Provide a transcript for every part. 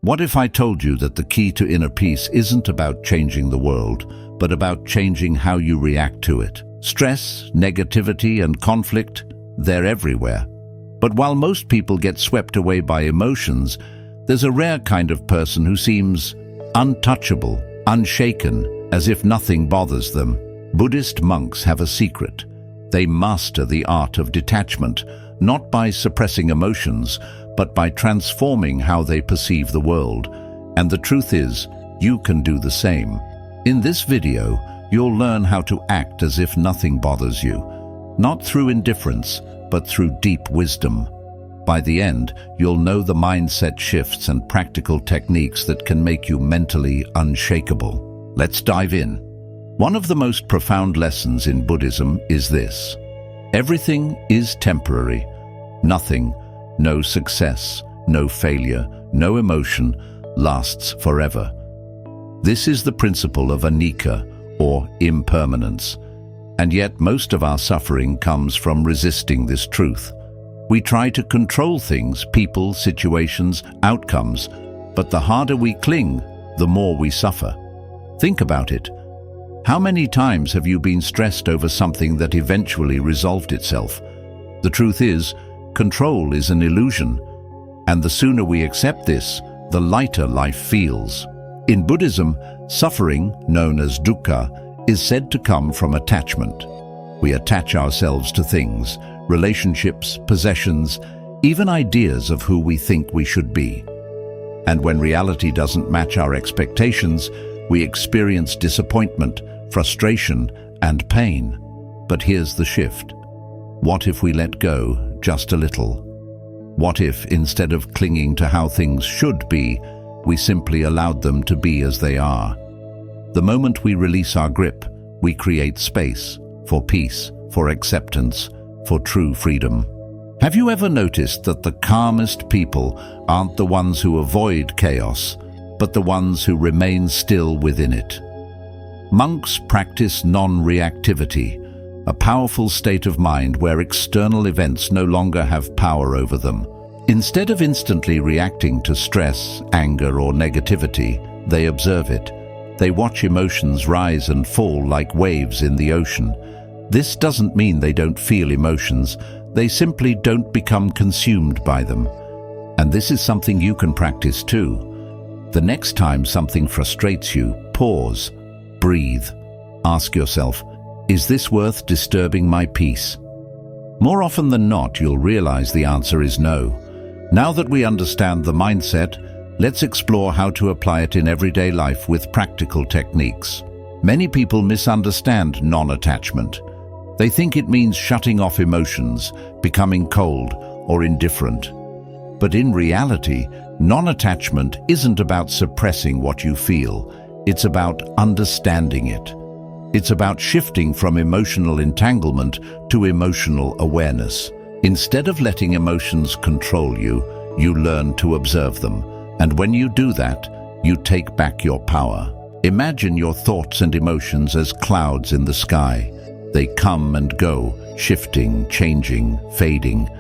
What if I told you that the key to inner peace isn't about changing the world, but about changing how you react to it? Stress, negativity, and conflict, they're everywhere. But while most people get swept away by emotions, there's a rare kind of person who seems untouchable, unshaken, as if nothing bothers them. Buddhist monks have a secret. They master the art of detachment, not by suppressing emotions, but by transforming how they perceive the world. And the truth is, you can do the same. In this video, you'll learn how to act as if nothing bothers you, not through indifference, but through deep wisdom. By the end, you'll know the mindset shifts and practical techniques that can make you mentally unshakable. Let's dive in. One of the most profound lessons in Buddhism is this: everything is temporary. Nothing, no success, no failure, no emotion lasts forever. This is the principle of anicca, or impermanence. And yet most of our suffering comes from resisting this truth. We try to control things, people, situations, outcomes, but the harder we cling, the more we suffer. Think about it. How many times have you been stressed over something that eventually resolved itself? The truth is, control is an illusion, and the sooner we accept this, the lighter life feels. In Buddhism, suffering, known as dukkha, is said to come from attachment. We attach ourselves to things, relationships, possessions, even ideas of who we think we should be. And when reality doesn't match our expectations, we experience disappointment, frustration, and pain. But here's the shift. What if we let go just a little? What if, instead of clinging to how things should be, we simply allowed them to be as they are? The moment we release our grip, we create space for peace, for acceptance, for true freedom. Have you ever noticed that the calmest people aren't the ones who avoid chaos, but the ones who remain still within it? Monks practice non-reactivity, a powerful state of mind where external events no longer have power over them. Instead of instantly reacting to stress, anger, or negativity, they observe it. They watch emotions rise and fall like waves in the ocean. This doesn't mean they don't feel emotions, they simply don't become consumed by them. And this is something you can practice too. The next time something frustrates you, pause, breathe. Ask yourself, is this worth disturbing my peace? More often than not, you'll realize the answer is no. Now that we understand the mindset, let's explore how to apply it in everyday life with practical techniques. Many people misunderstand non-attachment. They think it means shutting off emotions, becoming cold, or indifferent. But in reality, non-attachment isn't about suppressing what you feel. It's about understanding it. It's about shifting from emotional entanglement to emotional awareness. Instead of letting emotions control you, you learn to observe them. And when you do that, you take back your power. Imagine your thoughts and emotions as clouds in the sky. They come and go, shifting, changing, fading.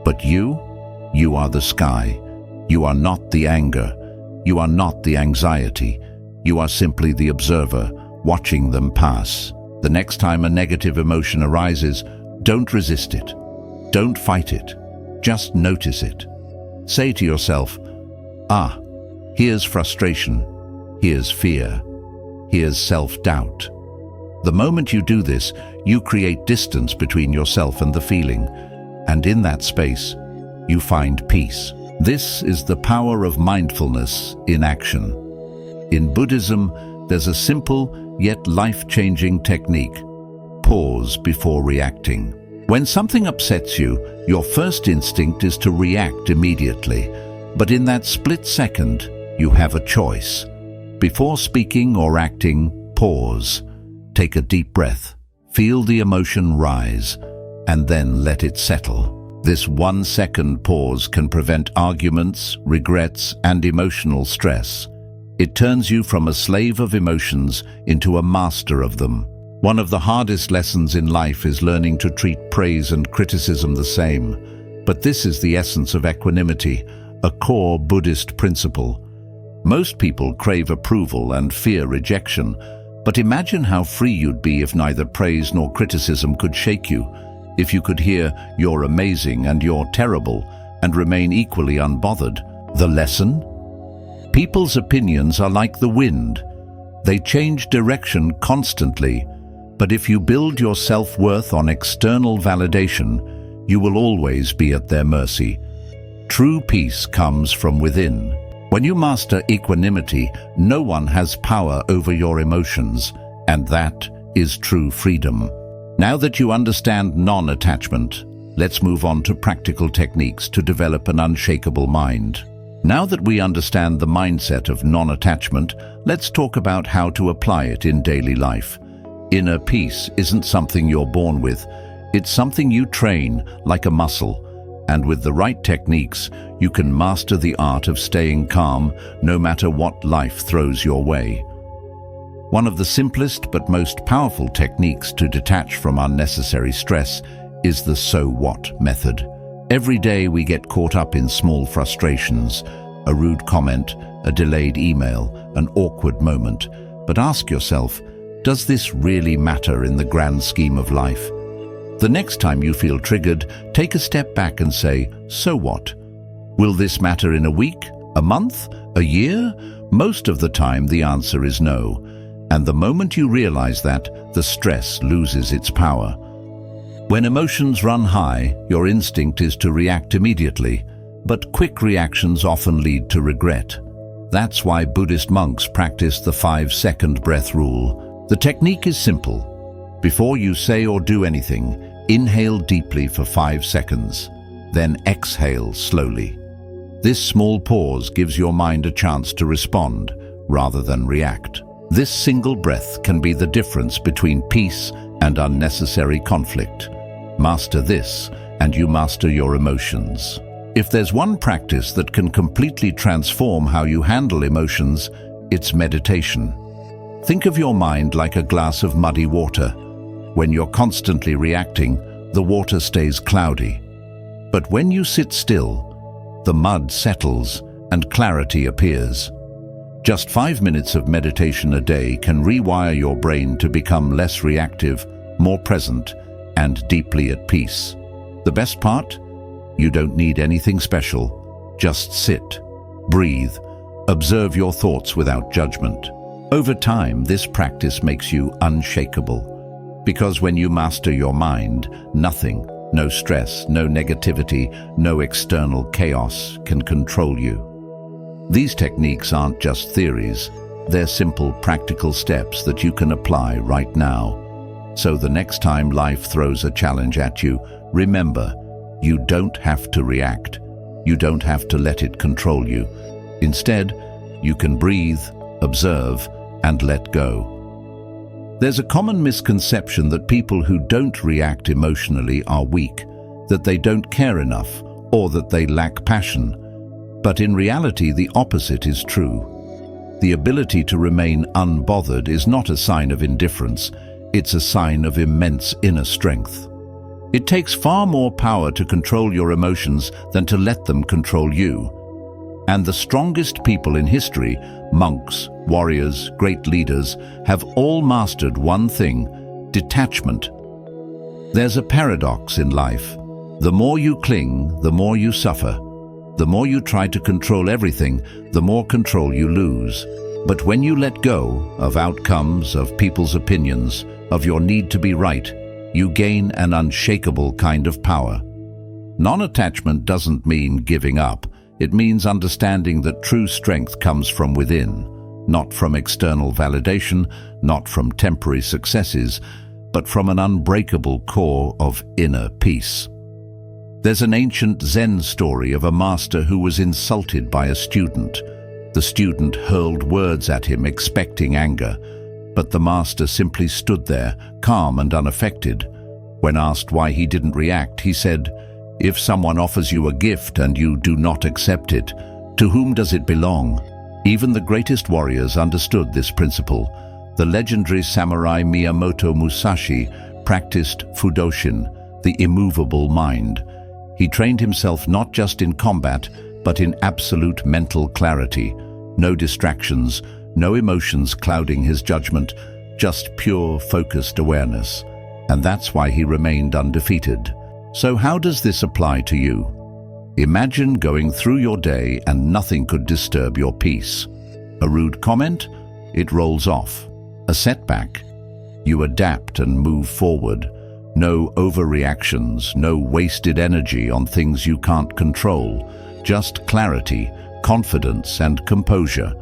But you are the sky. You are not the anger. You are not the anxiety. You are simply the observer, watching them pass. The next time a negative emotion arises, don't resist it. Don't fight it. Just notice it. Say to yourself, here's frustration, here's fear, here's self-doubt. The moment you do this, you create distance between yourself and the feeling, and in that space, you find peace. This is the power of mindfulness in action. In Buddhism, there's a simple yet life-changing technique: pause before reacting. When something upsets you, your first instinct is to react immediately. But in that split second, you have a choice. Before speaking or acting, pause. Take a deep breath. Feel the emotion rise, and then let it settle. This 1-second pause can prevent arguments, regrets, and emotional stress. It turns you from a slave of emotions into a master of them. One of the hardest lessons in life is learning to treat praise and criticism the same. But this is the essence of equanimity, a core Buddhist principle. Most people crave approval and fear rejection, but imagine how free you'd be if neither praise nor criticism could shake you, if you could hear "you're amazing" and "you're terrible" and remain equally unbothered. The lesson? People's opinions are like the wind. They change direction constantly, but if you build your self-worth on external validation, you will always be at their mercy. True peace comes from within. When you master equanimity, no one has power over your emotions, and that is true freedom. Now that you understand non-attachment, let's move on to practical techniques to develop an unshakable mind. Now that we understand the mindset of non-attachment, let's talk about how to apply it in daily life. Inner peace isn't something you're born with. It's something you train like a muscle. And with the right techniques, you can master the art of staying calm no matter what life throws your way. One of the simplest but most powerful techniques to detach from unnecessary stress is the "so what" method. Every day we get caught up in small frustrations, a rude comment, a delayed email, an awkward moment. But ask yourself, does this really matter in the grand scheme of life? The next time you feel triggered, take a step back and say, "So what? Will this matter in a week, a month, a year?" Most of the time the answer is no. And the moment you realize that, the stress loses its power. When emotions run high, your instinct is to react immediately, but quick reactions often lead to regret. That's why Buddhist monks practice the 5-second breath rule. The technique is simple. Before you say or do anything, inhale deeply for 5 seconds, then exhale slowly. This small pause gives your mind a chance to respond rather than react. This single breath can be the difference between peace and unnecessary conflict. Master this, and you master your emotions. If there's one practice that can completely transform how you handle emotions, it's meditation. Think of your mind like a glass of muddy water. When you're constantly reacting, the water stays cloudy. But when you sit still, the mud settles and clarity appears. Just 5 minutes of meditation a day can rewire your brain to become less reactive, more present, and deeply at peace. The best part? You don't need anything special. Just sit, breathe, observe your thoughts without judgment. Over time, this practice makes you unshakable. Because when you master your mind, nothing, no stress, no negativity, no external chaos can control you. These techniques aren't just theories. They're simple, practical steps that you can apply right now. So the next time life throws a challenge at you, remember, you don't have to react. You don't have to let it control you. Instead, you can breathe, observe, and let go. There's a common misconception that people who don't react emotionally are weak, that they don't care enough, or that they lack passion. But in reality, the opposite is true. The ability to remain unbothered is not a sign of indifference. It's a sign of immense inner strength. It takes far more power to control your emotions than to let them control you. And the strongest people in history, monks, warriors, great leaders, have all mastered one thing: detachment. There's a paradox in life. The more you cling, the more you suffer. The more you try to control everything, the more control you lose. But when you let go of outcomes, of people's opinions, of your need to be right, you gain an unshakable kind of power. Non-attachment doesn't mean giving up. It means understanding that true strength comes from within, not from external validation, not from temporary successes, but from an unbreakable core of inner peace. There's an ancient Zen story of a master who was insulted by a student. The student hurled words at him, expecting anger, but the master simply stood there, calm and unaffected. When asked why he didn't react, he said, "If someone offers you a gift and you do not accept it, to whom does it belong?" Even the greatest warriors understood this principle. The legendary samurai Miyamoto Musashi practiced Fudoshin, the immovable mind. He trained himself not just in combat, but in absolute mental clarity. No distractions, no emotions clouding his judgment, just pure, focused awareness. And that's why he remained undefeated. So how does this apply to you? Imagine going through your day and nothing could disturb your peace. A rude comment? It rolls off. A setback? You adapt and move forward. No overreactions, no wasted energy on things you can't control. Just clarity, confidence, and composure.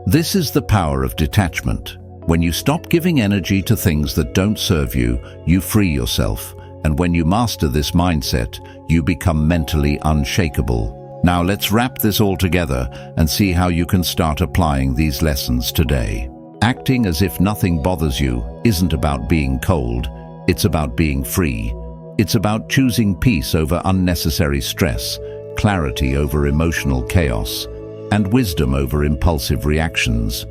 This is the power of detachment. When you stop giving energy to things that don't serve you, you free yourself. And when you master this mindset, you become mentally unshakable. Now let's wrap this all together and see how you can start applying these lessons today. Acting as if nothing bothers you isn't about being cold, it's about being free. It's about choosing peace over unnecessary stress, clarity over emotional chaos, and wisdom over impulsive reactions.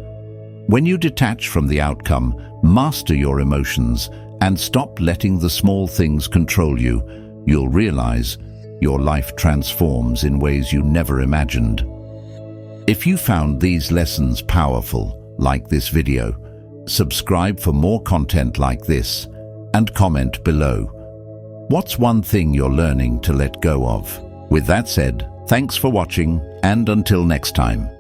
When you detach from the outcome, master your emotions, and stop letting the small things control you, you'll realize your life transforms in ways you never imagined. If you found these lessons powerful, like this video, subscribe for more content like this, and comment below. What's one thing you're learning to let go of? With that said, thanks for watching, and until next time.